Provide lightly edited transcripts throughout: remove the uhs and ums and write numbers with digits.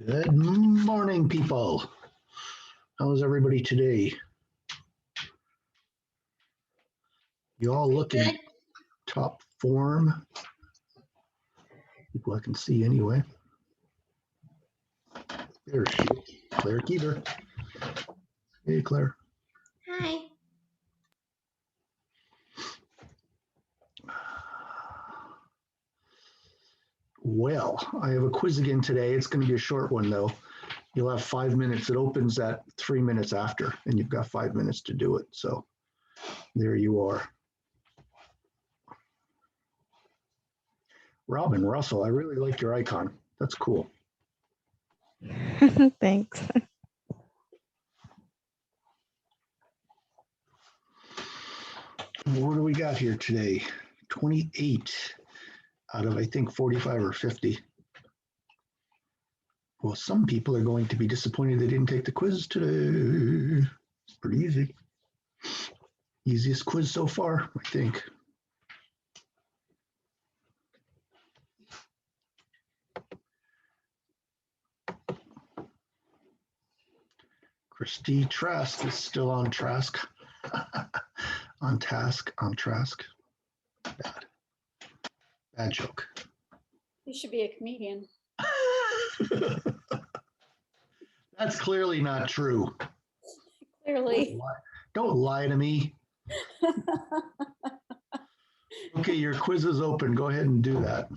Good morning, people. How's everybody today? You all looking Good. top form? People I can see anyway. There she is, Claire Keever. Hey, Claire. Hi. Well, I have a quiz again today. It's going to be a short one, though. You'll have 5 minutes. It opens at 3 minutes after, and you've got 5 minutes to do it. So there you are. Robin Russell, I really like your icon. That's cool. Thanks. What do we got here today? 28 out of, I think, 45 or 50. Well, some people are going to be disappointed they didn't take the quiz today. It's pretty easy. Easiest quiz so far, I think. Christy Trask is still on Trask. On task, on Trask. Bad. Bad joke. You should be a comedian. That's clearly not true. Clearly. Don't lie to me. Okay, your quiz is open. Go ahead and do that.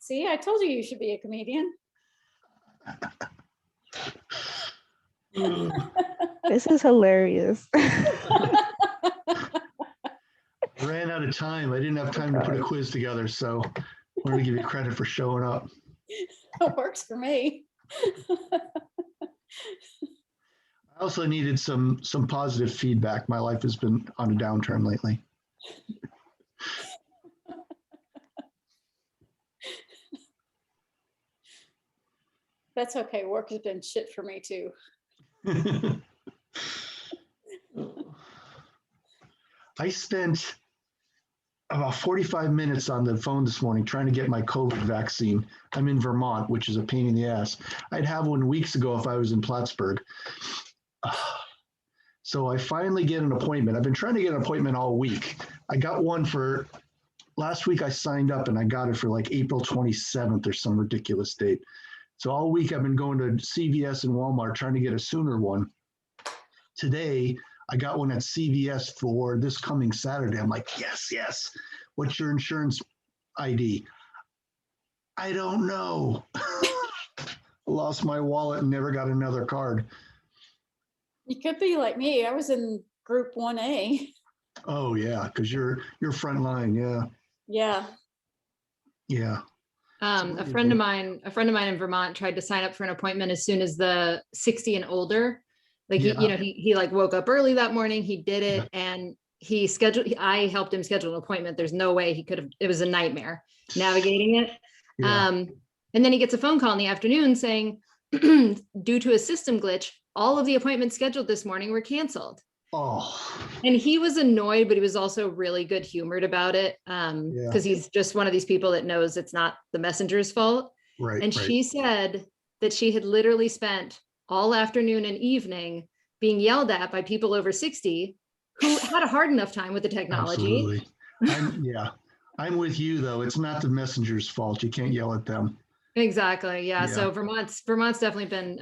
See, I told you should be a comedian. This is hilarious. Ran out of time. I didn't have time to put a quiz together, so I wanted to give you credit for showing up. It works for me. I also needed some positive feedback. My life has been on a downturn lately. That's okay. Work has been shit for me too. I spent about 45 minutes on the phone this morning trying to get my COVID vaccine. I'm in Vermont, which is a pain in the ass. I'd have one weeks ago if I was in Plattsburgh. So I finally get an appointment. I've been trying to get an appointment all week. I got one for last week. I signed up and I got it for like April 27th or some ridiculous date. So all week I've been going to CVS and Walmart trying to get a sooner one. Today, I got one at CVS for this coming Saturday. I'm like, yes. What's your insurance ID? I don't know. Lost my wallet and never got another card. You could be like me. I was in group 1A. Oh yeah, because you're front line. Yeah. Yeah. A friend of mine in Vermont tried to sign up for an appointment as soon as the 60 and older. Like he like woke up early that morning. He did it, and I helped him schedule an appointment. There's no way he could have. It was a nightmare navigating it. Yeah. And then he gets a phone call in the afternoon saying, due to a system glitch, all of the appointments scheduled this morning were canceled. Oh. And he was annoyed, but he was also really good humored about it, because he's just one of these people that knows it's not the messenger's fault. Right. And she said that she had literally spent all afternoon and evening being yelled at by people over 60 who had a hard enough time with the technology. Absolutely. I'm with you though. It's not the messenger's fault. You can't yell at them. Exactly. Yeah. So Vermont's definitely been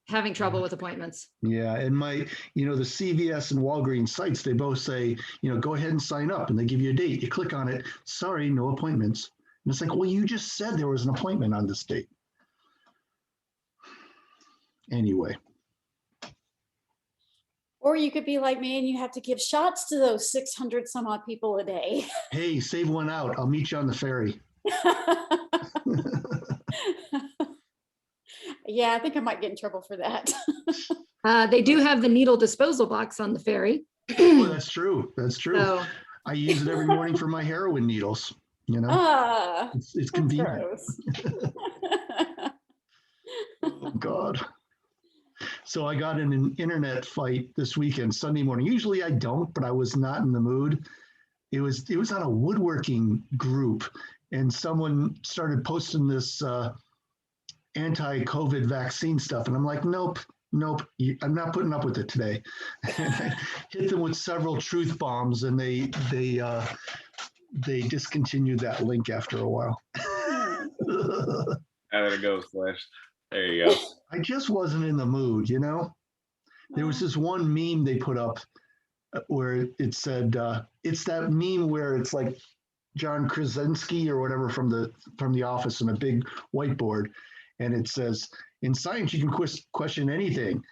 having trouble with appointments. Yeah, and the CVS and Walgreens sites, they both say, go ahead and sign up, and they give you a date. You click on it, sorry, no appointments. And it's like, well, you just said there was an appointment on this date. Anyway. Or you could be like me and you have to give shots to those 600 some odd people a day. Hey, save one out. I'll meet you on the ferry. Yeah, I think I might get in trouble for that. They do have the needle disposal box on the ferry. Oh, that's true. That's true. So I use it every morning for my heroin needles. Ah, It's that's convenient. gross. Oh, God. So I got in an internet fight this weekend, Sunday morning. Usually I don't, but I was not in the mood. It was on a woodworking group, and someone started posting this anti-COVID vaccine stuff. And I'm like, nope, I'm not putting up with it today. And I hit them with several truth bombs, and they discontinued that link after a while. There it goes, Flash. There you go. I just wasn't in the mood, There was this one meme they put up where it said, it's that meme where it's like John Krasinski or whatever from the Office on a big whiteboard. And it says, in science, you can question anything.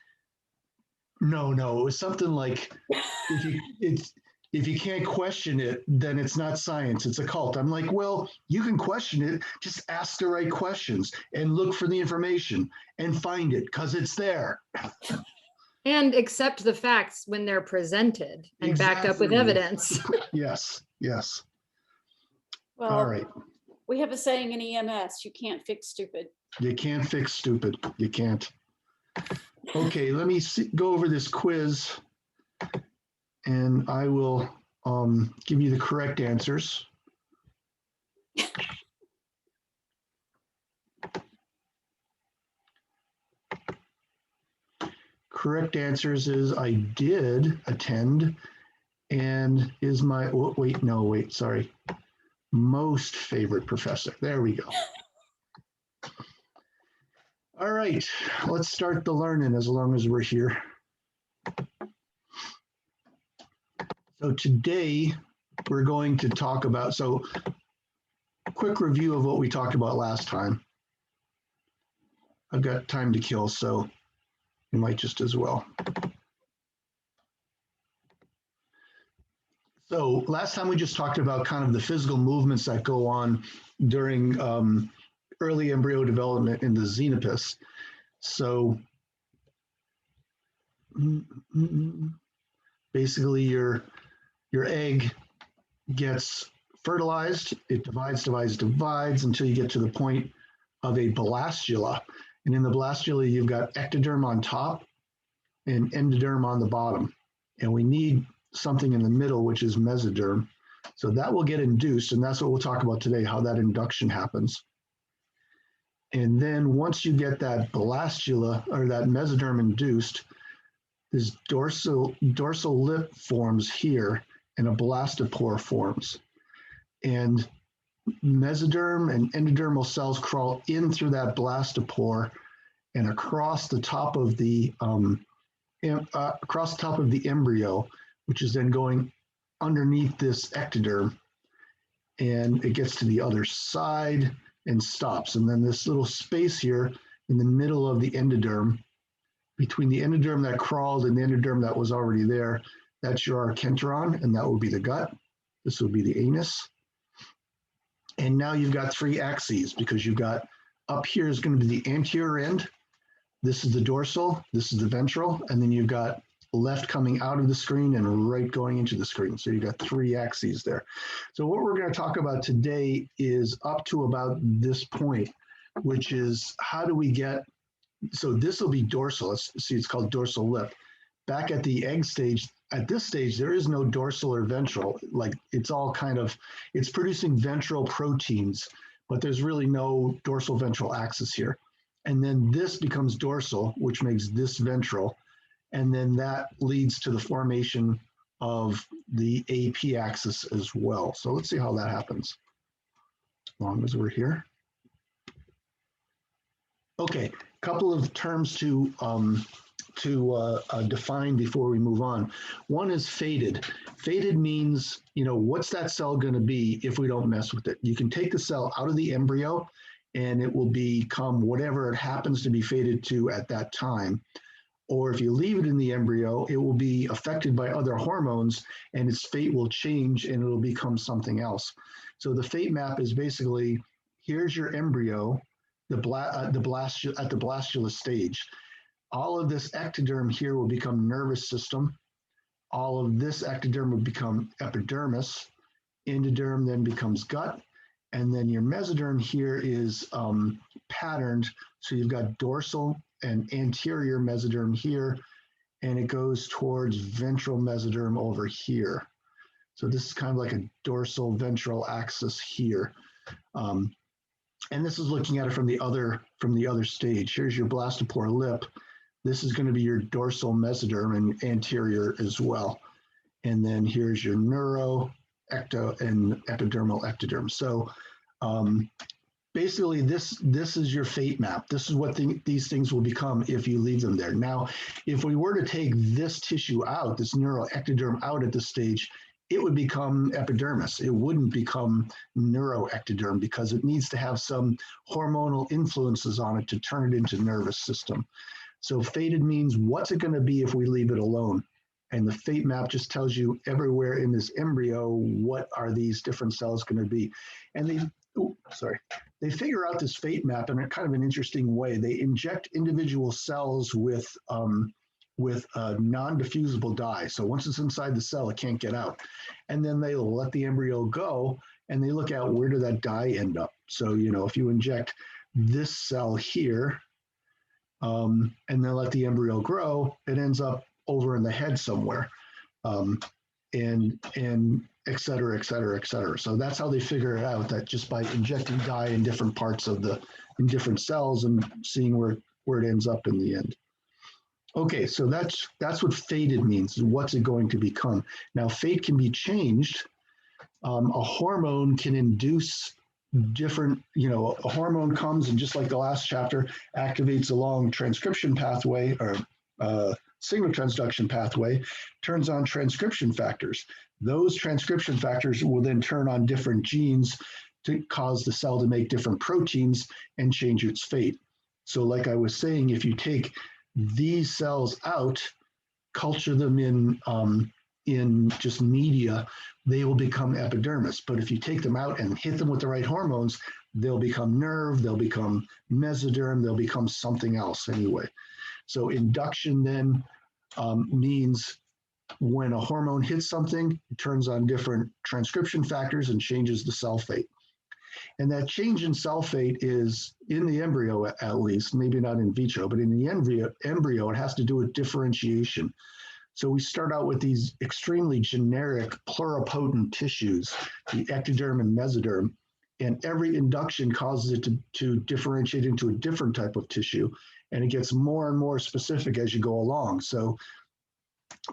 No, it was something like, if you can't question it, then it's not science, it's a cult. I'm like, well, you can question it, just ask the right questions and look for the information and find it because it's there. and accept the facts when they're presented and backed up with Exactly. evidence. Yes. Well, All right. we have a saying in EMS, you can't fix stupid. You can't fix stupid. You can't. Okay, let me go over this quiz, and I will give you the correct answers. Correct answers is I did attend, and is my, sorry, most favorite professor. There we go. All right, let's start the learning as long as we're here. So today we're going to talk about, quick review of what we talked about last time. I've got time to kill, so you might just as well. So last time we just talked about kind of the physical movements that go on during early embryo development in the xenopus. So basically your egg gets fertilized, it divides until you get to the point of a blastula. And in the blastula, you've got ectoderm on top and endoderm on the bottom. And we need something in the middle, which is mesoderm. So that will get induced, and that's what we'll talk about today, how that induction happens. And then once you get that blastula or that mesoderm induced, this dorsal lip forms here and a blastopore forms. And mesoderm and endodermal cells crawl in through that blastopore and across the top of the embryo, which is then going underneath this ectoderm, and it gets to the other side and stops. And then this little space here in the middle of the endoderm, between the endoderm that crawled and the endoderm that was already there, that's your archenteron, and that would be the gut. This would be the anus. And now you've got three axes, because you've got up here is going to be the anterior end. This is the dorsal, this is the ventral, and then you've got left coming out of the screen and right going into the screen. So you've got three axes there. So what we're going to talk about today is up to about this point, which is how do we get, so this will be dorsal. Let's see, it's called dorsal lip. Back at the egg stage, at this stage, there is no dorsal or ventral. Like it's all kind of, it's producing ventral proteins, but there's really no dorsal ventral axis here. And then this becomes dorsal, which makes this ventral. And then that leads to the formation of the AP axis as well. So let's see how that happens, as long as we're here. Okay, couple of terms to define before we move on. One is fated. Fated means, what's that cell going to be if we don't mess with it? You can take the cell out of the embryo and it will become whatever it happens to be fated to at that time. Or if you leave it in the embryo, it will be affected by other hormones and its fate will change and it'll become something else. So the fate map is basically, here's your embryo, at the blastula stage. All of this ectoderm here will become nervous system. All of this ectoderm will become epidermis. Endoderm then becomes gut. And then your mesoderm here is patterned. So you've got dorsal and anterior mesoderm here, and it goes towards ventral mesoderm over here. So this is kind of like a dorsal ventral axis here. And this is looking at it from the other stage. Here's your blastopore lip. This is going to be your dorsal mesoderm and anterior as well. And then here's your neuro, ecto, and epidermal ectoderm. So basically this is your fate map. This is what these things will become if you leave them there. Now, if we were to take this tissue out, this neuroectoderm out at this stage, it would become epidermis. It wouldn't become neuroectoderm because it needs to have some hormonal influences on it to turn it into nervous system. So fated means what's it going to be if we leave it alone? And the fate map just tells you everywhere in this embryo, what are these different cells going to be? And they figure out this fate map in a kind of an interesting way. They inject individual cells with a non-diffusible dye. So once it's inside the cell, it can't get out. And then they'll let the embryo go and they look at where did that dye end up. So, if you inject this cell here, and then let the embryo grow, it ends up over in the head somewhere, and et cetera, et cetera, et cetera. So that's how they figure it out, that just by injecting dye in different parts of in different cells and seeing where it ends up in the end. Okay, so that's what fated means. What's it going to become? Now, fate can be changed. A hormone can induce different, a hormone comes and just like the last chapter, activates a long transcription pathway or signal transduction pathway, turns on transcription factors. Those transcription factors will then turn on different genes to cause the cell to make different proteins and change its fate. So like I was saying, if you take these cells out, culture them in just media, they will become epidermis. But if you take them out and hit them with the right hormones, they'll become nerve, they'll become mesoderm, they'll become something else anyway. So induction then means when a hormone hits something, it turns on different transcription factors and changes the cell fate. And that change in cell fate is in the embryo, at least, maybe not in vitro, but in the embryo, it has to do with differentiation. So we start out with these extremely generic pluripotent tissues, the ectoderm and mesoderm, and every induction causes it to differentiate into a different type of tissue. And it gets more and more specific as you go along. So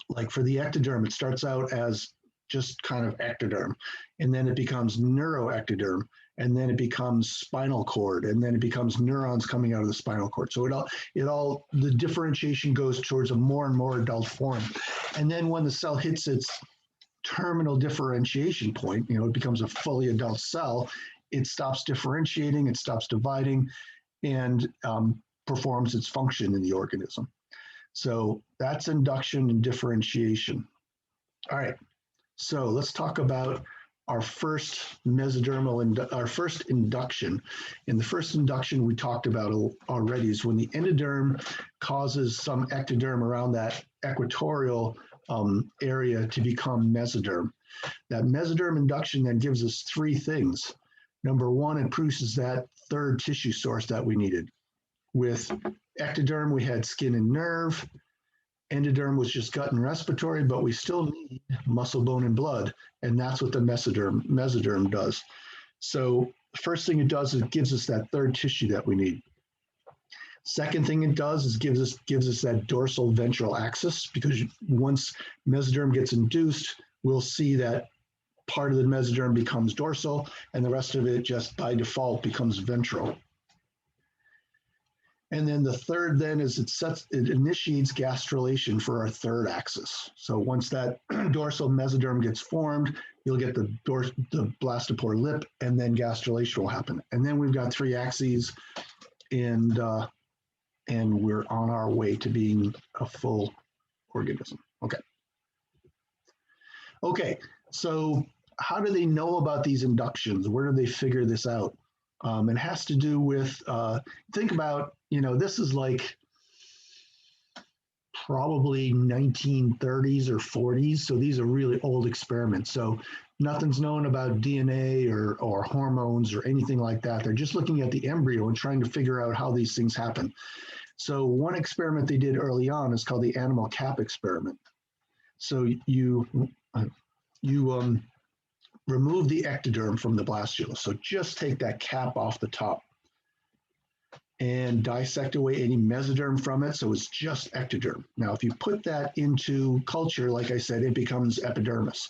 like for the ectoderm, it starts out as just kind of ectoderm, and then it becomes neuroectoderm, and then it becomes spinal cord, and then it becomes neurons coming out of the spinal cord. So the differentiation goes towards a more and more adult form. And then when the cell hits its terminal differentiation point, it becomes a fully adult cell, it stops differentiating, it stops dividing, and performs its function in the organism. So that's induction and differentiation. All right, so let's talk about our first our first induction. In the first induction we talked about already is when the endoderm causes some ectoderm around that equatorial area to become mesoderm. That mesoderm induction then gives us three things. Number one, it produces that third tissue source that we needed. With ectoderm, we had skin and nerve. Endoderm was just gut and respiratory, but we still need muscle, bone, and blood. And that's what the mesoderm does. So the first thing it does is it gives us that third tissue that we need. Second thing it does is gives us that dorsal ventral axis, because once mesoderm gets induced, we'll see that part of the mesoderm becomes dorsal and the rest of it just by default becomes ventral. And then the third then is it initiates gastrulation for our third axis. So once that dorsal mesoderm gets formed, you'll get the blastopore lip, and then gastrulation will happen. And then we've got 3 axes, and we're on our way to being a full organism. Okay. Okay, so how do they know about these inductions? Where do they figure this out? It has to do with, think about, this is like probably 1930s or 40s. So these are really old experiments. So nothing's known about DNA or hormones or anything like that. They're just looking at the embryo and trying to figure out how these things happen. So one experiment they did early on is called the animal cap experiment. So you remove the ectoderm from the blastula. So just take that cap off the top and dissect away any mesoderm from it. So it's just ectoderm. Now, if you put that into culture, like I said, it becomes epidermis.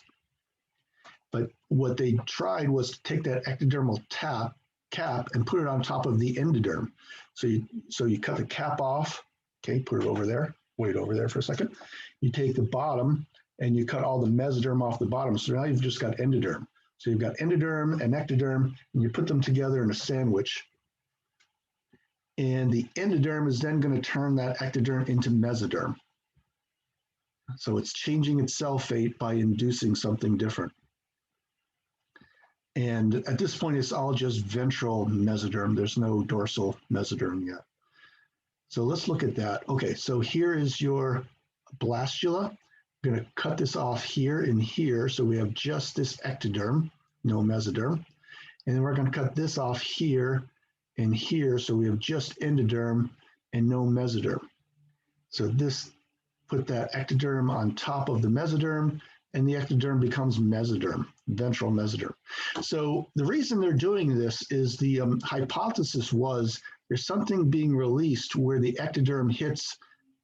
But what they tried was to take that ectodermal cap and put it on top of the endoderm. So you cut the cap off, okay, put it over there, wait over there for a second. You take the bottom and you cut all the mesoderm off the bottom. So now you've just got endoderm. So you've got endoderm and ectoderm, and you put them together in a sandwich. And the endoderm is then going to turn that ectoderm into mesoderm. So it's changing its cell fate by inducing something different. And at this point, it's all just ventral mesoderm. There's no dorsal mesoderm yet. So let's look at that. Okay, so here is your blastula. I'm going to cut this off here and here. So we have just this ectoderm, no mesoderm. And then we're going to cut this off here and here. So we have just endoderm and no mesoderm. So this put that ectoderm on top of the mesoderm, and the ectoderm becomes mesoderm, ventral mesoderm. So the reason they're doing this is the hypothesis was there's something being released where the ectoderm hits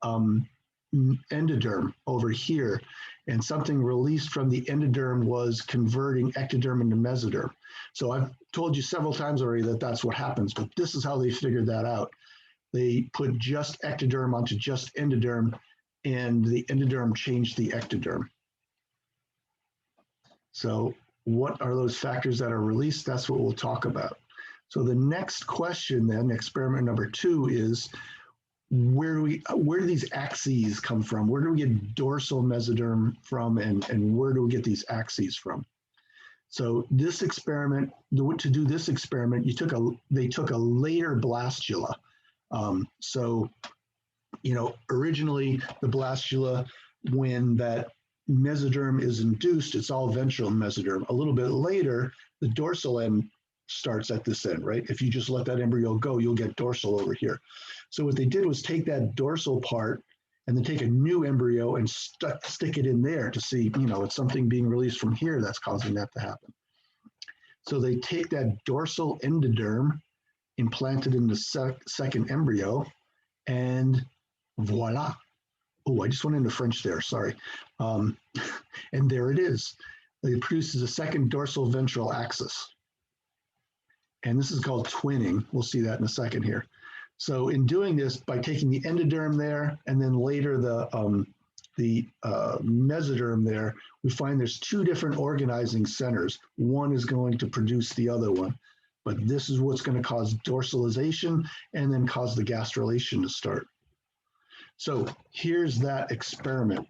endoderm over here, and something released from the endoderm was converting ectoderm into mesoderm. So I've told you several times already that that's what happens, but this is how they figured that out. They put just ectoderm onto just endoderm, and the endoderm changed the ectoderm. So what are those factors that are released? That's what we'll talk about. So the next question then, experiment number 2, is where do these axes come from? Where do we get dorsal mesoderm from, and where do we get these axes from? So this experiment, to do this experiment, they took a later blastula. Originally the blastula, when that mesoderm is induced, it's all ventral mesoderm. A little bit later, the dorsal end starts at this end, right? If you just let that embryo go, you'll get dorsal over here. So what they did was take that dorsal part and then take a new embryo and stick it in there to see, it's something being released from here that's causing that to happen. So they take that dorsal endoderm, implant it in the second embryo, and voila. Oh, I just went into French there, sorry. And there it is. It produces a second dorsal ventral axis. And this is called twinning. We'll see that in a second here. So in doing this, by taking the endoderm there, and then later the mesoderm there, we find there's 2 different organizing centers. One is going to produce the other one. But this is what's going to cause dorsalization and then cause the gastrulation to start. So here's that experiment.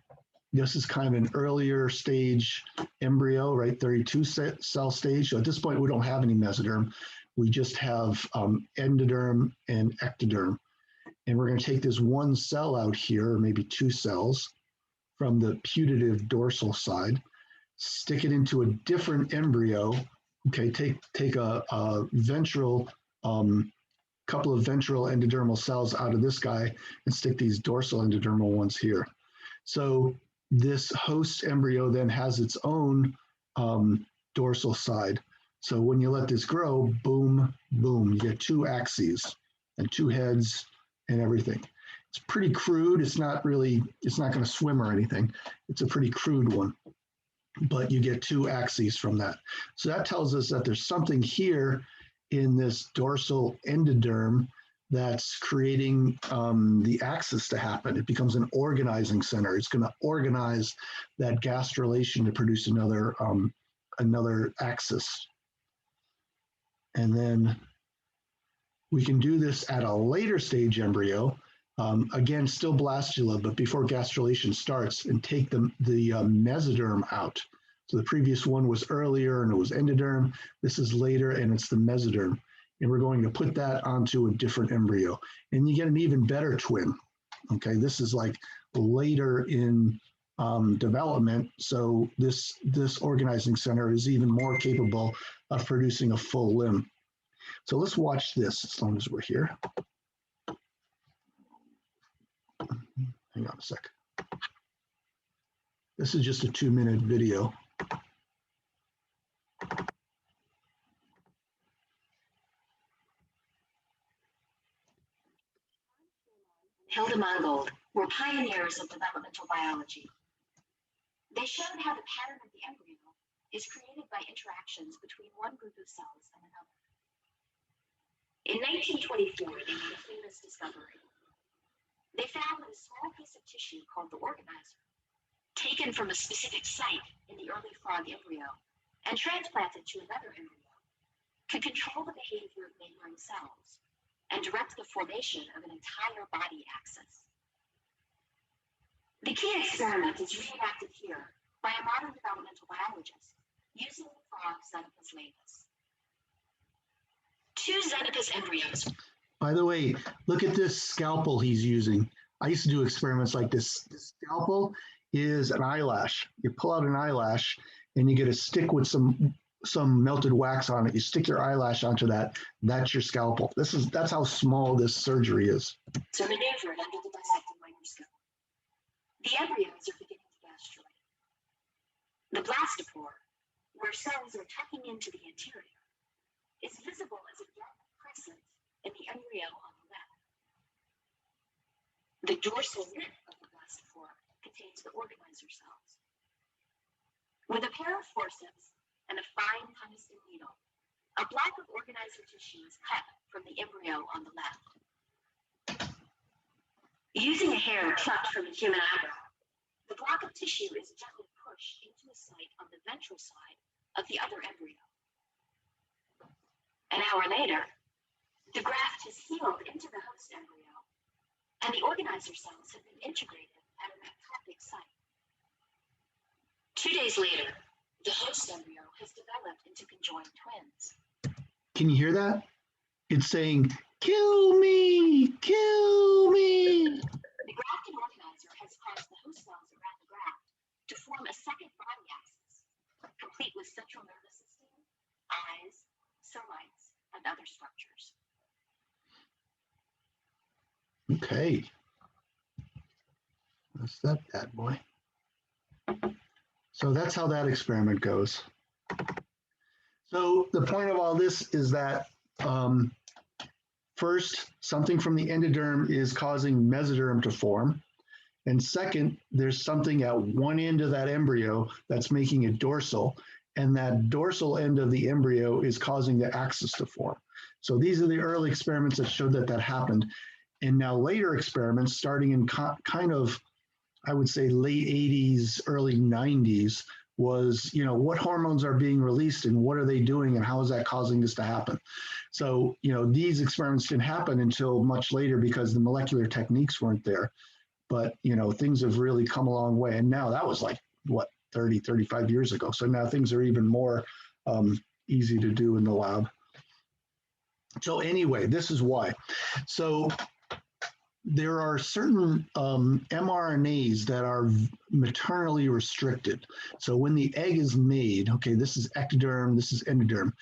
This is kind of an earlier stage embryo, right? 32 cell stage. So at this point, we don't have any mesoderm. We just have endoderm and ectoderm. And we're going to take this one cell out here, or maybe 2 cells from the putative dorsal side, stick it into a different embryo. Okay, take a ventral, couple of ventral endodermal cells out of this guy and stick these dorsal endodermal ones here. So this host embryo then has its own dorsal side. So when you let this grow, boom, boom, you get 2 axes and 2 heads and everything. It's pretty crude. It's not going to swim or anything. It's a pretty crude one, but you get 2 axes from that. So that tells us that there's something here in this dorsal endoderm that's creating the axis to happen. It becomes an organizing center. It's going to organize that gastrulation to produce another axis. And then we can do this at a later stage embryo. Again, still blastula, but before gastrulation starts, and take the mesoderm out. So the previous one was earlier and it was endoderm. This is later and it's the mesoderm. And we're going to put that onto a different embryo. And you get an even better twin. Okay, this is like later in development. So this organizing center is even more capable of producing a full limb. So let's watch this as long as we're here. Hang on a sec. This is just a 2-minute video. Hilda Mangold were pioneers of developmental biology. They showed how the pattern of the embryo is created by interactions between one group of cells and another. In 1924, they made a famous discovery. They found that a small piece of tissue called the organizer, taken from a specific site in the early frog embryo and transplanted to another embryo, could control the behavior of neighboring cells and direct the formation of an entire body axis. The key experiment is reenacted here by a modern developmental biologist using the frog Xenopus laevis. 2 Xenopus embryos. By the way, look at this scalpel he's using. I used to do experiments like this. This scalpel is an eyelash. You pull out an eyelash and you get a stick with some melted wax on it. You stick your eyelash onto that. That's your scalpel. That's how small this surgery is. So maneuvered under the dissecting microscope. The embryos are beginning to gastrulate. The blastopore, where cells are tucking into the interior, is visible as a dark crescent in the embryo on the left. The dorsal lip of the blastopore contains the organizer cells. With a pair of forceps and a fine tungsten needle, a block of organizer tissue is cut from the embryo on the left. Using a hair plucked from a human eyebrow, the block of tissue is gently pushed into a site on the ventral side of the other embryo. An hour later, the graft has healed into the host embryo, and the organizer cells have been integrated at an ectopic site. 2 days later, the host embryo has developed into conjoined twins. Can you hear that? It's saying, "Kill me, kill me." The grafted organizer has caused the host cells around the graft to form a second body axis, complete with central nervous system, eyes, somites, and other structures. Okay. That's that bad boy. So that's how that experiment goes. So the point of all this is that first, something from the endoderm is causing mesoderm to form. And second, there's something at one end of that embryo that's making it dorsal. And that dorsal end of the embryo is causing the axis to form. So these are the early experiments that showed that happened. And now later experiments, starting in kind of, I would say, late 80s, early 90s, was, what hormones are being released and what are they doing and how is that causing this to happen? So, these experiments didn't happen until much later because the molecular techniques weren't there. But, things have really come a long way. And now that was like, 30, 35 years ago. So now things are even more easy to do in the lab. So anyway, this is why. So there are certain mRNAs that are maternally restricted. So when the egg is made, okay, this is ectoderm, this is endoderm.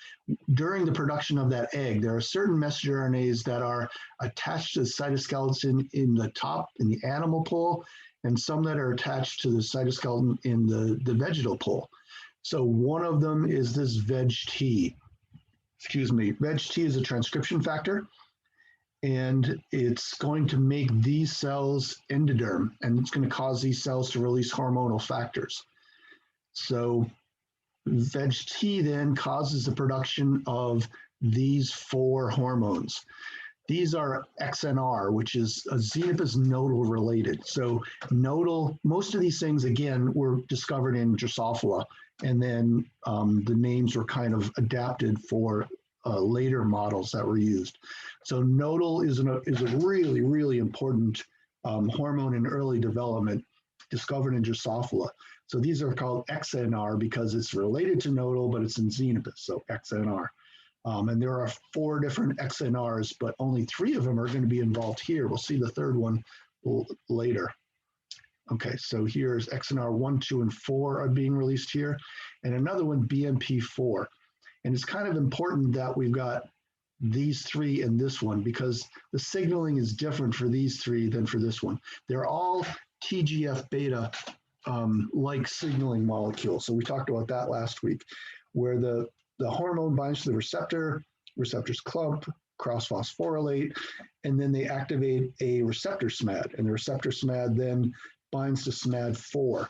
During the production of that egg, there are certain messenger RNAs that are attached to the cytoskeleton in the top, in the animal pole, and some that are attached to the cytoskeleton in the vegetal pole. So one of them is this VEGT. VEGT is a transcription factor. And it's going to make these cells endoderm, and it's going to cause these cells to release hormonal factors. So VEGT then causes the production of these 4 hormones. These are XNR, which is a Xenopus nodal related. So nodal, most of these things, again, were discovered in Drosophila, and then the names were kind of adapted for later models that were used. So nodal is a really, really important hormone in early development discovered in Drosophila. So these are called XNR because it's related to nodal, but it's in Xenopus, so XNR. And there are 4 different XNRs, but only 3 of them are going to be involved here. We'll see the third one later. Okay, so here's XNR 1, 2, and 4 are being released here, and another one, BMP4. And it's kind of important that we've got these 3 and this one because the signaling is different for these 3 than for this one. They're all TGF-beta like signaling molecules. So we talked about that last week, where the hormone binds to the receptor, receptors clump, cross-phosphorylate, and then they activate a receptor SMAD, and the receptor SMAD then binds to SMAD4.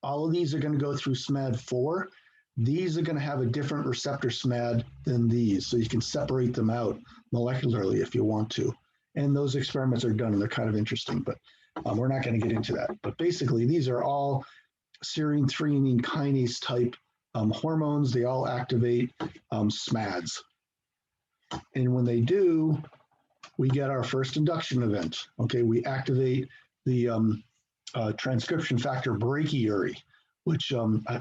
All of these are going to go through SMAD4. These are going to have a different receptor SMAD than these, so you can separate them out molecularly if you want to. And those experiments are done, and they're kind of interesting, but we're not going to get into that. But basically, these are all serine threonine kinase type hormones. They all activate SMADs. And when they do, we get our first induction event. Okay, we activate the transcription factor brachyury, which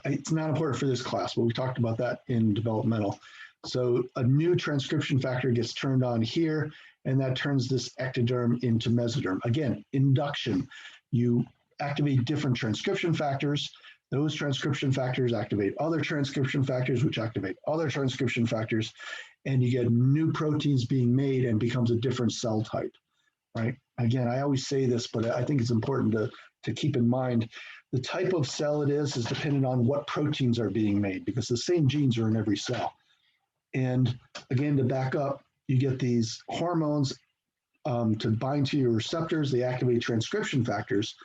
it's not important for this class, but we talked about that in developmental. So a new transcription factor gets turned on here, and that turns this ectoderm into mesoderm. Again, induction. You activate different transcription factors. Those transcription factors activate other transcription factors, which activate other transcription factors, and you get new proteins being made and becomes a different cell type, right? Again, I always say this, but I think it's important to keep in mind the type of cell it is dependent on what proteins are being made, because the same genes are in every cell. And again, to back up, you get these hormones to bind to your receptors. They activate transcription factors,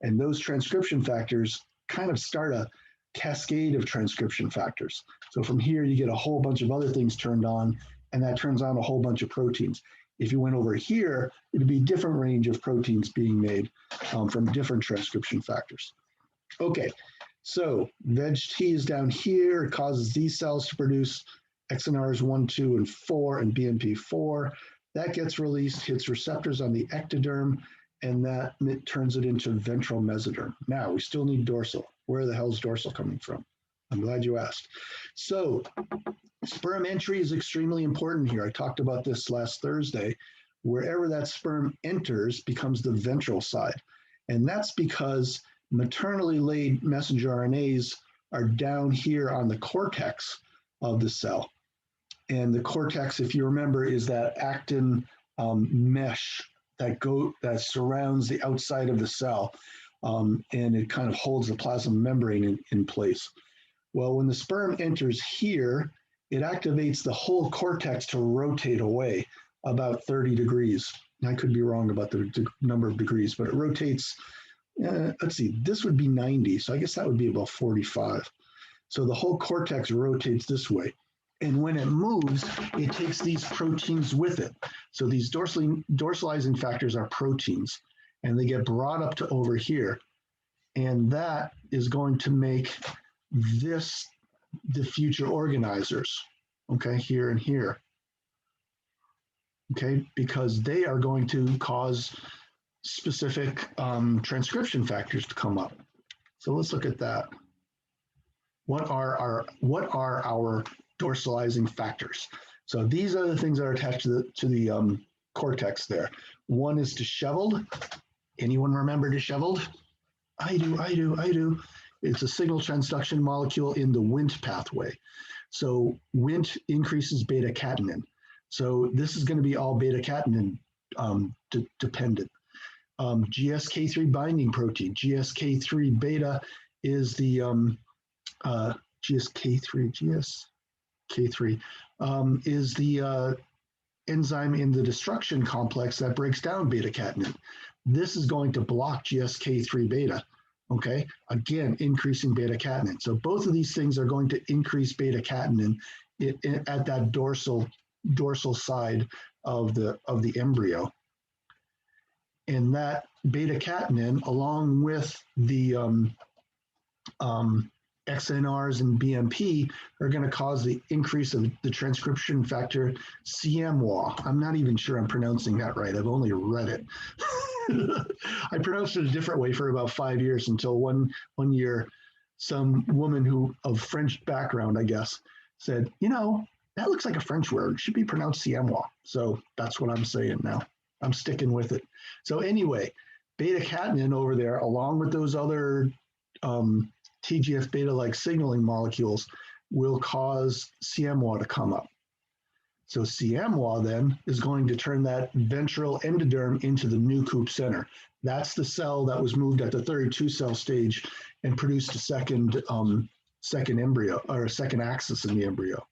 and those transcription factors kind of start a cascade of transcription factors. So from here, you get a whole bunch of other things turned on, and that turns on a whole bunch of proteins. If you went over here, it'd be a different range of proteins being made from different transcription factors. Okay, so VEGT is down here. It causes these cells to produce XNRs 1, 2, and 4, and BMP4. That gets released, hits receptors on the ectoderm, and that turns it into ventral mesoderm. Now, we still need dorsal. Where the hell is dorsal coming from? I'm glad you asked. So, sperm entry is extremely important here. I talked about this last Thursday. Wherever that sperm enters becomes the ventral side. And that's because maternally laid messenger RNAs are down here on the cortex of the cell. And the cortex, if you remember, is that actin mesh that surrounds the outside of the cell, and it kind of holds the plasma membrane in place. Well, when the sperm enters here, it activates the whole cortex to rotate away about 30 degrees. I could be wrong about the number of degrees, but it rotates, let's see, this would be 90, so I guess that would be about 45. So the whole cortex rotates this way. And when it moves, it takes these proteins with it. So these dorsalizing factors are proteins, and they get brought up to over here. And that is going to make this the future organizers, okay, here and here. Okay, because they are going to cause specific transcription factors to come up. So let's look at that. What are our dorsalizing factors? So these are the things that are attached to the cortex there. One is disheveled. Anyone remember disheveled? I do. It's a signal transduction molecule in the Wnt pathway. So Wnt increases beta-catenin. So this is going to be all beta-catenin dependent. GSK3 binding protein. GSK3 beta is the GSK3 is the enzyme in the destruction complex that breaks down beta-catenin. This is going to block GSK3 beta, okay? Again, increasing beta-catenin. So both of these things are going to increase beta-catenin at that dorsal side of the embryo. And that beta-catenin, along with the XNRs and BMP, are going to cause the increase of the transcription factor CMWA. I'm not even sure I'm pronouncing that right. I've only read it. I pronounced it a different way for about 5 years until one year, some woman of French background, I guess, said, that looks like a French word. It should be pronounced CMWA. So that's what I'm saying now. I'm sticking with it. So anyway, beta-catenin over there, along with those other TGF-beta-like signaling molecules, will cause CMWA to come up. So CMWA then is going to turn that ventral endoderm into the Newcoop center. That's the cell that was moved at the 32 cell stage and produced a second embryo, or a second axis in the embryo.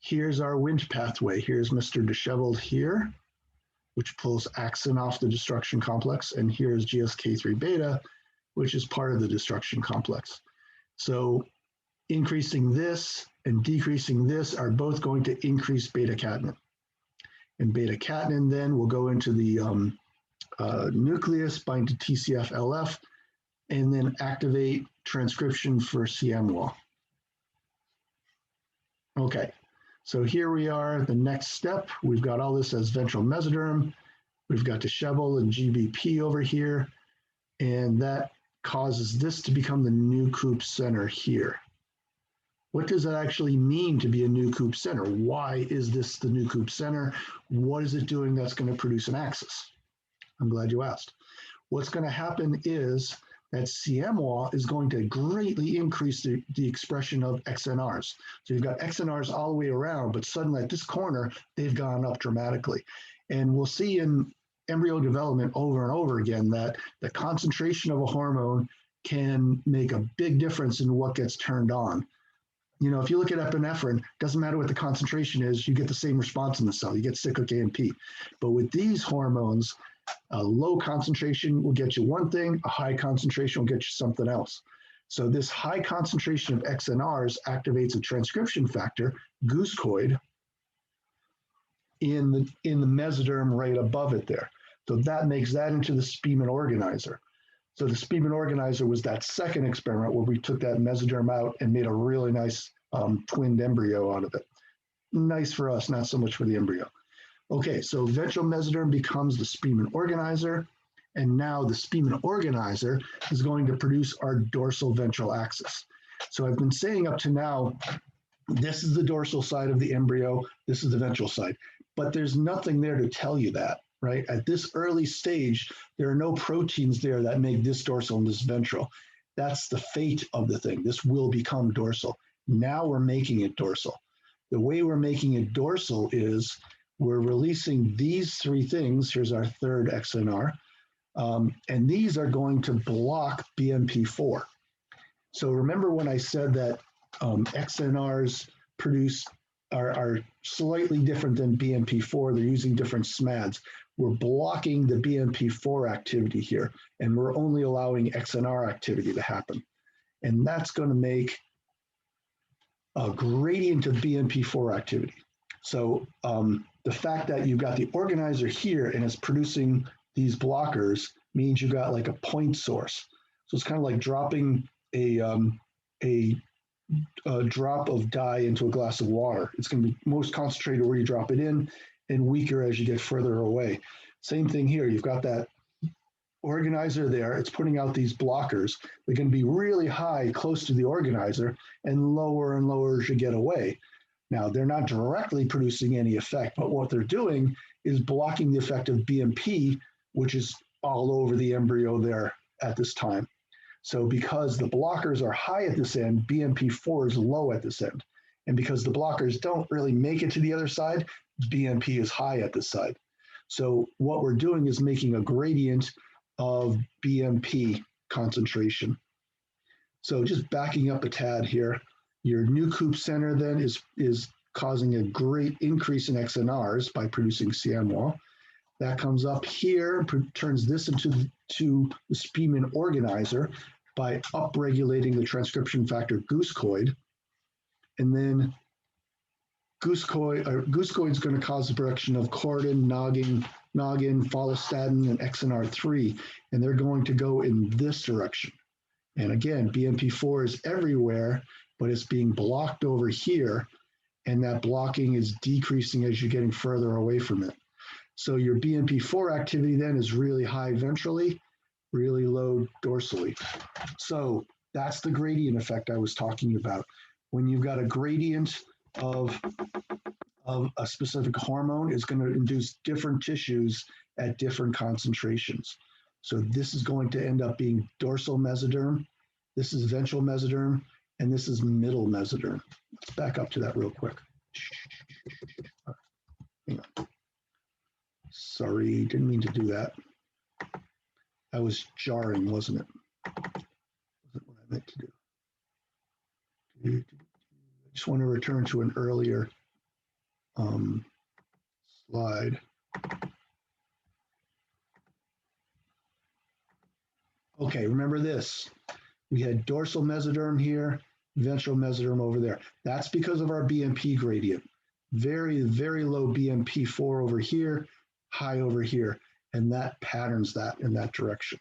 Here's our Wnt pathway. Here's Mr. Disheveled here, which pulls axin off the destruction complex. And here's GSK3 beta, which is part of the destruction complex. So increasing this and decreasing this are both going to increase beta-catenin. And beta-catenin then will go into the nucleus, bind to TCF-LF, and then activate transcription for CMWA. Okay, so here we are, the next step. We've got all this as ventral mesoderm. We've got Disheveled and GBP over here, and that causes this to become the Newcoop center here. What does that actually mean to be a Newcoop center? Why is this the Newcoop center? What is it doing that's going to produce an axis? I'm glad you asked. What's going to happen is that CMWA is going to greatly increase the expression of XNRs. So you've got XNRs all the way around, but suddenly at this corner, they've gone up dramatically. And we'll see in embryo development over and over again that the concentration of a hormone can make a big difference in what gets turned on. If you look at epinephrine, doesn't matter what the concentration is, you get the same response in the cell. You get cyclic AMP. But with these hormones, a low concentration will get you one thing, a high concentration will get you something else. So this high concentration of XNRs activates a transcription factor, goosecoid, in the mesoderm right above it there. So that makes that into the Spearman organizer. So the Spearman organizer was that second experiment where we took that mesoderm out and made a really nice twinned embryo out of it. Nice for us, not so much for the embryo. Okay, so ventral mesoderm becomes the Spearman organizer, and now the Spearman organizer is going to produce our dorsal ventral axis. So I've been saying up to now, this is the dorsal side of the embryo, this is the ventral side, but there's nothing there to tell you that. Right? At this early stage, there are no proteins there that make this dorsal and this ventral. That's the fate of the thing. This will become dorsal. Now we're making it dorsal. The way we're making it dorsal is we're releasing these three things. Here's our third XNR. And these are going to block BMP4. So remember when I said that XNRs are slightly different than BMP4. They're using different SMADs. We're blocking the BMP4 activity here, and we're only allowing XNR activity to happen. And that's going to make a gradient of BMP4 activity. So the fact that you've got the organizer here and it's producing these blockers means you've got like a point source. So it's kind of like dropping a drop of dye into a glass of water. It's going to be most concentrated where you drop it in and weaker as you get further away. Same thing here. You've got that organizer there. It's putting out these blockers. They're going to be really high close to the organizer and lower as you get away. Now, they're not directly producing any effect, but what they're doing is blocking the effect of BMP, which is all over the embryo there at this time. So because the blockers are high at this end, BMP4 is low at this end. And because the blockers don't really make it to the other side, BMP is high at this side. So what we're doing is making a gradient of BMP concentration. So just backing up a tad here, your Newcoop center then is causing a great increase in XNRs by producing CMWA. That comes up here, turns this into the Spearman organizer by upregulating the transcription factor goosecoid, and then Goosecoid is going to cause the production of chordin, noggin, follistatin, and XNR3, and they're going to go in this direction. And again, BMP4 is everywhere, but it's being blocked over here, and that blocking is decreasing as you're getting further away from it. So your BMP4 activity then is really high ventrally, really low dorsally. So that's the gradient effect I was talking about. When you've got a gradient of a specific hormone, is going to induce different tissues at different concentrations. So this is going to end up being dorsal mesoderm, this is ventral mesoderm, and this is middle mesoderm. Let's back up to that real quick. Hang on. Sorry, didn't mean to do that. That was jarring, wasn't it? Wasn't what I meant to do. I just want to return to an earlier slide. Okay, remember this. We had dorsal mesoderm here, ventral mesoderm over there. That's because of our BMP gradient. Very, very low BMP4 over here, high over here, and that patterns that in that direction.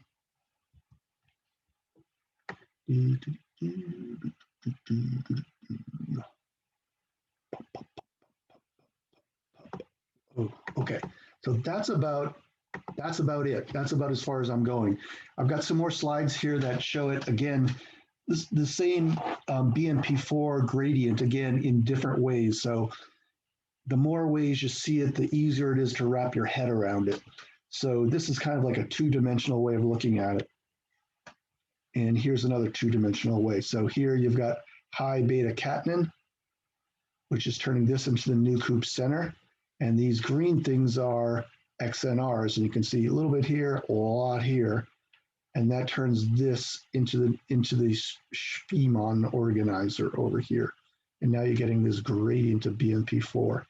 Oh, okay, so that's about it. That's about as far as I'm going. I've got some more slides here that show it again, the same BMP4 gradient again in different ways. So the more ways you see it, the easier it is to wrap your head around it. So this is kind of like a two-dimensional way of looking at it. And here's another two-dimensional way. So here you've got high beta catenin, which is turning this into the nucleus center. And these green things are XNRs, and you can see a little bit here, a lot here, and that turns this into the Spielmann organizer over here. And now you're getting this gradient of BMP4.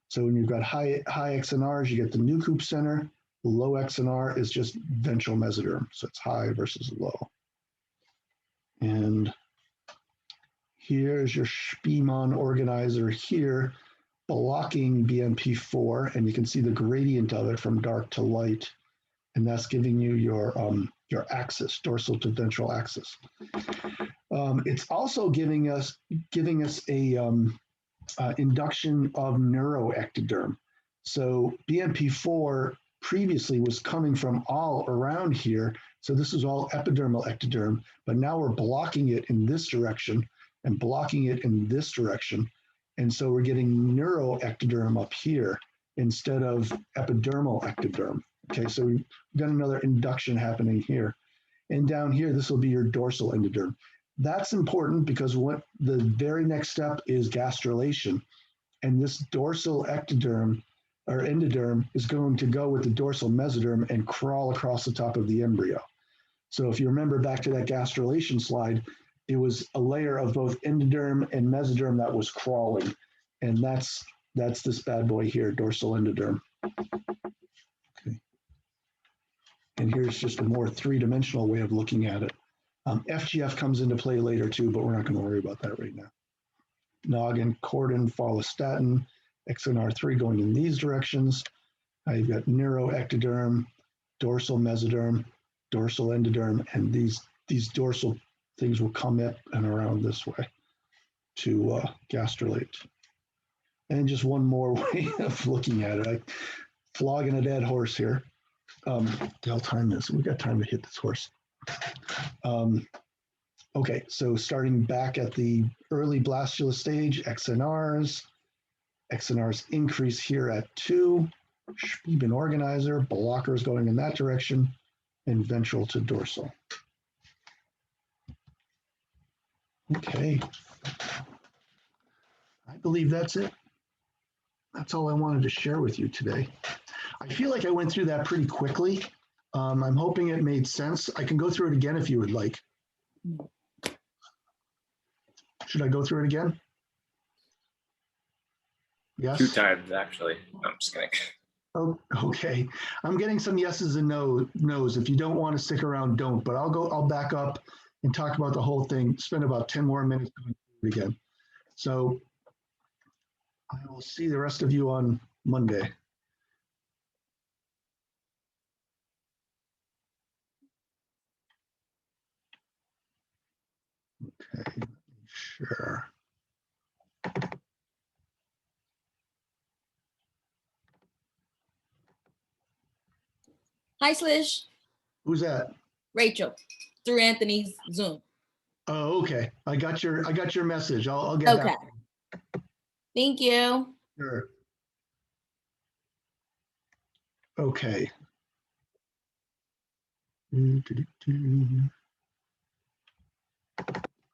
So when you've got high XNRs, you get the nucleus center. Low XNR is just ventral mesoderm, so it's high versus low. And here's your Spielmann organizer here, blocking BMP4, and you can see the gradient of it from dark to light, and that's giving you your axis, dorsal to ventral axis. It's also giving us a induction of neuroectoderm. So BMP4 previously was coming from all around here, so this is all epidermal ectoderm, but now we're blocking it in this direction and blocking it in this direction. And so we're getting neuroectoderm up here instead of epidermal ectoderm. Okay, so we've got another induction happening here. And down here, this will be your dorsal endoderm. That's important because what the very next step is gastrulation. And this dorsal ectoderm or endoderm is going to go with the dorsal mesoderm and crawl across the top of the embryo. So if you remember back to that gastrulation slide, it was a layer of both endoderm and mesoderm that was crawling. And that's this bad boy here, dorsal endoderm. Okay. And here's just a more three-dimensional way of looking at it. FGF comes into play later too, but we're not going to worry about that right now. Noggin, chordin, follistatin, XNR3 going in these directions. You've got neuroectoderm, dorsal mesoderm, dorsal endoderm, and these dorsal things will come up and around this way to gastrulate. And just one more way of looking at it. I'm flogging a dead horse here. The hell time is, we got time to hit this horse. Okay, so starting back at the early blastula stage, XNRs increase here at 2, Spielmann organizer, blockers going in that direction, and ventral to dorsal. Okay, I believe that's it. That's all I wanted to share with you today. I feel like I went through that pretty quickly. I'm hoping it made sense. I can go through it again if you would like. Should I go through it again? Yes? 2 times, actually. I'm just kidding. Oh, okay. I'm getting some yeses and no's. If you don't want to stick around, don't. But I'll back up and talk about the whole thing. Spend about 10 more minutes going through it again. So I will see the rest of you on Monday. Okay, sure. Hi, Slish. Who's that? Rachel, through Anthony's Zoom. Oh, okay. I got your message. I'll get Okay. back. Thank you. Sure. Okay.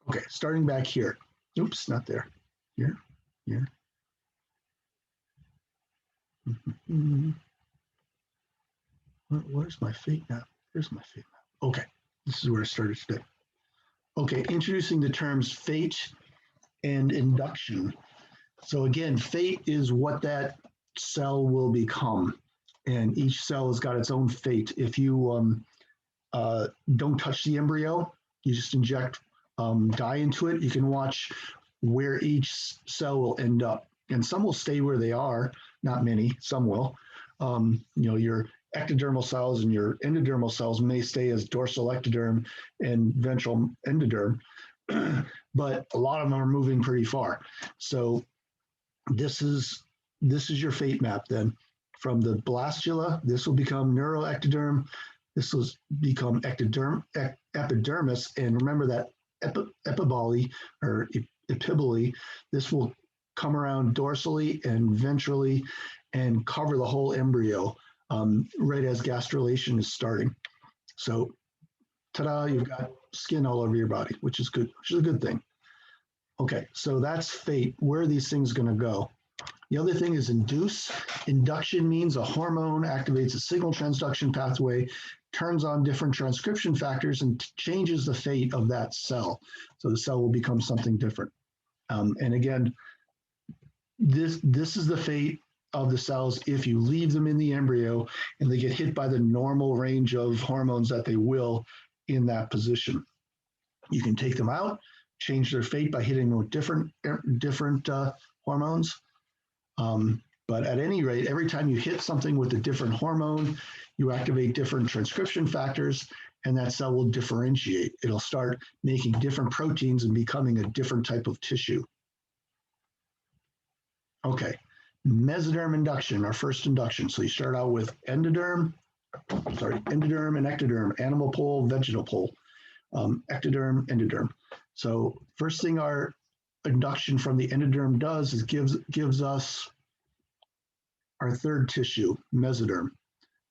Okay, starting back here. Oops, not there. Here. Where's my fate map? Here's my fate map. Okay, this is where I started today. Okay, introducing the terms fate and induction. So again, fate is what that cell will become, and each cell has got its own fate. If you don't touch the embryo, you just inject dye into it, you can watch where each cell will end up. And some will stay where they are, not many, some will. Your ectodermal cells and your endodermal cells may stay as dorsal ectoderm and ventral endoderm, but a lot of them are moving pretty far. So this is your fate map then. From the blastula, this will become neuroectoderm, this will become epidermis, and remember that epiboly or epiboly, this will come around dorsally and ventrally and cover the whole embryo right as gastrulation is starting. So, ta-da, you've got skin all over your body, which is good, which is a good thing. Okay, so that's fate. Where are these things going to go? The other thing is induce. Induction means a hormone activates a signal transduction pathway, turns on different transcription factors, and changes the fate of that cell. So the cell will become something different. And again, this is the fate of the cells if you leave them in the embryo and they get hit by the normal range of hormones that they will in that position. You can take them out, change their fate by hitting them with different hormones. But at any rate, every time you hit something with a different hormone, you activate different transcription factors, and that cell will differentiate. It'll start making different proteins and becoming a different type of tissue. Okay, mesoderm induction, our first induction. So you start out with endoderm and ectoderm, animal pole, vegetal pole, ectoderm, endoderm. So first thing our induction from the endoderm does is gives us our third tissue, mesoderm.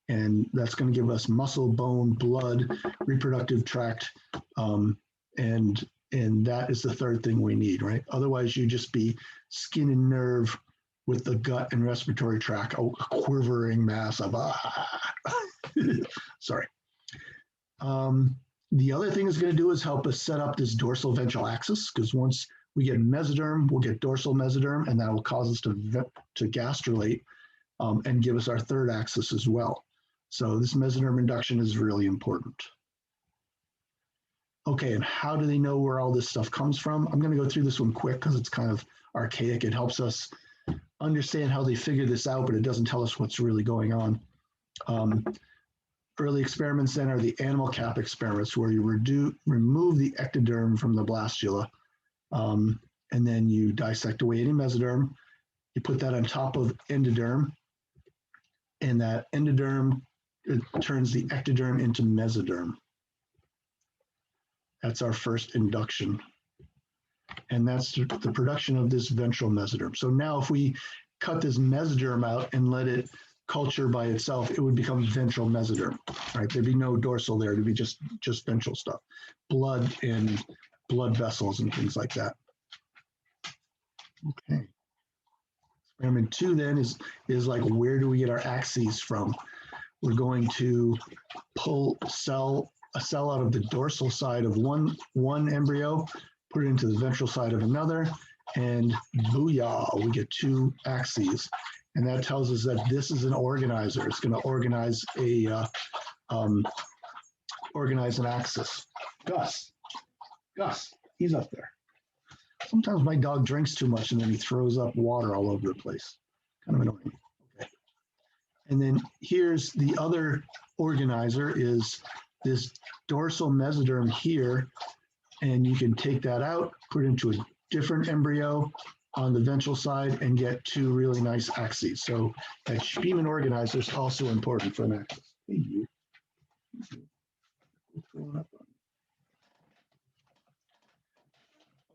And that's going to give us muscle, bone, blood, reproductive tract, and that is the third thing we need, right? Otherwise, you just be skin and nerve with the gut and respiratory tract, a quivering mass of sorry. The other thing it's going to do is help us set up this dorsal ventral axis, because once we get mesoderm, we'll get dorsal mesoderm, and that will cause us to gastrulate and give us our third axis as well. So this mesoderm induction is really important. Okay, and how do they know where all this stuff comes from? I'm going to go through this one quick because it's kind of archaic. It helps us understand how they figure this out, but it doesn't tell us what's really going on. Early experiments then are the animal cap experiments, where you remove the ectoderm from the blastula, and then you dissect away any mesoderm. You put that on top of endoderm, and that endoderm turns the ectoderm into mesoderm. That's our first induction. And that's the production of this ventral mesoderm. So now if we cut this mesoderm out and let it culture by itself, it would become ventral mesoderm, right? There'd be no dorsal there, it'd be just ventral stuff. Blood and blood vessels and things like that. Okay. Experiment 2 then is like, where do we get our axes from? We're going to pull a cell out of the dorsal side of one embryo, put it into the ventral side of another, and booyah, we get 2 axes. And that tells us that this is an organizer. It's going to organize an axis. Gus, he's up there. Sometimes my dog drinks too much and then he throws up water all over the place. Kind of annoying. Okay. And then here's the other organizer is this dorsal mesoderm here. And you can take that out, put it into a different embryo on the ventral side and get two really nice axes. So that Spearman organizer is also important for an axis. Thank you.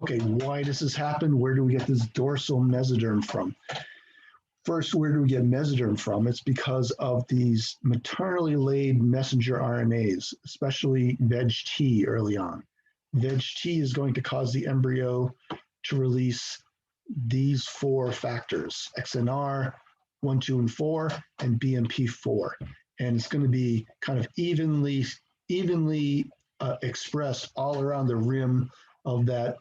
Okay, why does this happen? Where do we get this dorsal mesoderm from? First, where do we get mesoderm from? It's because of these maternally laid messenger RNAs, especially VEG-T early on. VEG-T is going to cause the embryo to release these four factors, XNR, 1, 2, and 4, and BMP4. And it's going to be kind of evenly expressed all around the rim of that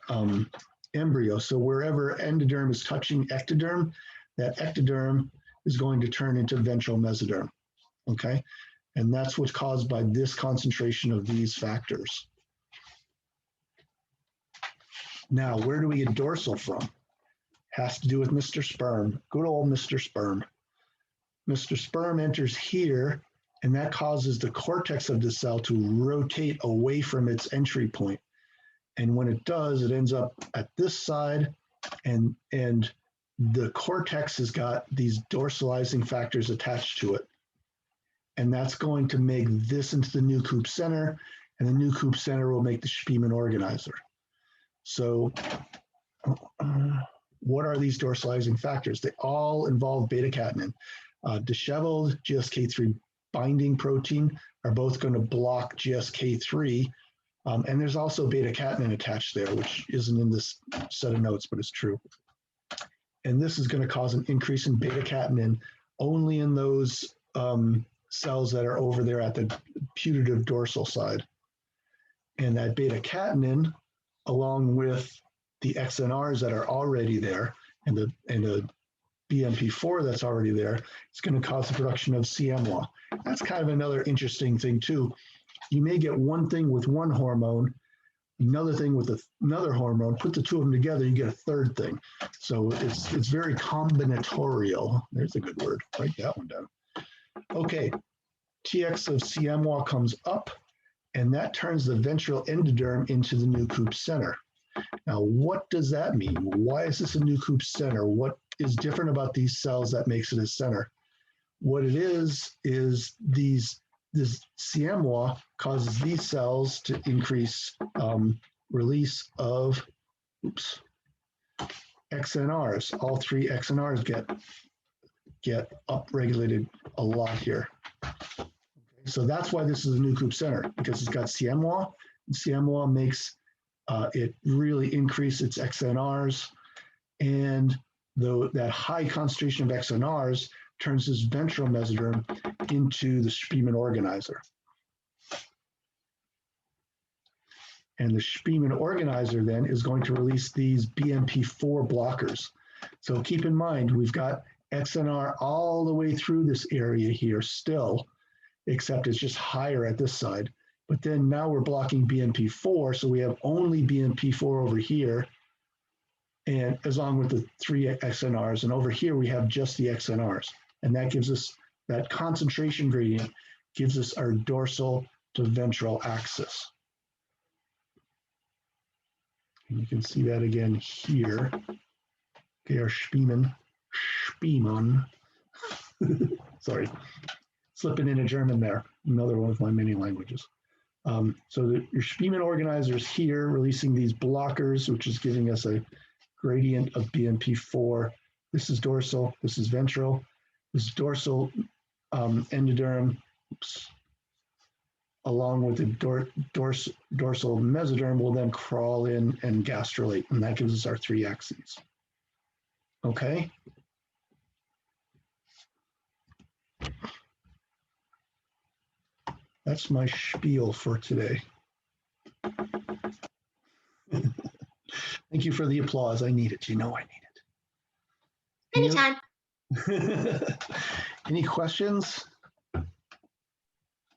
embryo. So wherever endoderm is touching ectoderm, that ectoderm is going to turn into ventral mesoderm, okay? And that's what's caused by this concentration of these factors. Now, where do we get dorsal from? Has to do with Mr. Sperm, good old Mr. Sperm. Mr. Sperm enters here, and that causes the cortex of the cell to rotate away from its entry point. And when it does, it ends up at this side, and the cortex has got these dorsalizing factors attached to it. And that's going to make this into the new Coop center, and the new Coop center will make the Spearman organizer. So what are these dorsalizing factors? They all involve beta-catenin. Disheveled GSK3 binding protein are both going to block GSK3. And there's also beta-catenin attached there, which isn't in this set of notes, but it's true. And this is going to cause an increase in beta-catenin only in those cells that are over there at the putative dorsal side. And that beta-catenin, along with the XNRs that are already there and the BMP4 that's already there, it's going to cause the production of CMWA. That's kind of another interesting thing too. You may get one thing with one hormone, another thing with another hormone, put the two of them together, you get a third thing. So it's very combinatorial. There's a good word, write that one down. Okay, TX of CMWA comes up, and that turns the ventral endoderm into the new Coop center. Now, what does that mean? Why is this a new Coop center? What is different about these cells that makes it a center? What it is this CMWA causes these cells to increase release of XNRs. All three XNRs get upregulated a lot here. Okay, so that's why this is a new Coop center, because it's got CMWA. And CMWA makes it really increase its XNRs, and that high concentration of XNRs turns this ventral mesoderm into the Spearman organizer. And the Spearman organizer then is going to release these BMP4 blockers. So keep in mind, we've got XNR all the way through this area here still, except it's just higher at this side. But then now we're blocking BMP4, so we have only BMP4 over here, and as long with the three XNRs, and over here we have just the XNRs. And that gives us, that concentration gradient gives us our dorsal to ventral axis. And you can see that again here. Okay, our Spearman, sorry, slipping in a German there, another one of my many languages. So your Spearman organizer is here, releasing these blockers, which is giving us a gradient of BMP4. This is dorsal, this is ventral. This dorsal endoderm, along with the dorsal mesoderm, will then crawl in and gastrulate, and that gives us our three axes. Okay? That's my spiel for today. Thank you for the applause. I need it. You know I need it. Anytime. Any questions?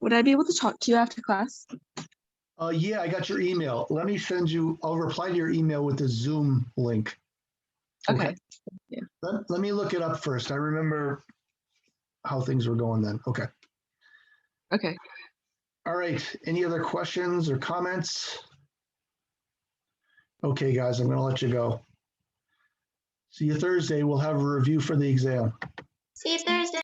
Would I be able to talk to you after class? Yeah, I got your email. Let me send you, I'll reply to your email with the Zoom link. Okay. Let me look it up first. I remember how things were going then. Okay. Okay. All right. Any other questions or comments? Okay, guys, I'm going to let you go. See you Thursday. We'll have a review for the exam. See you Thursday.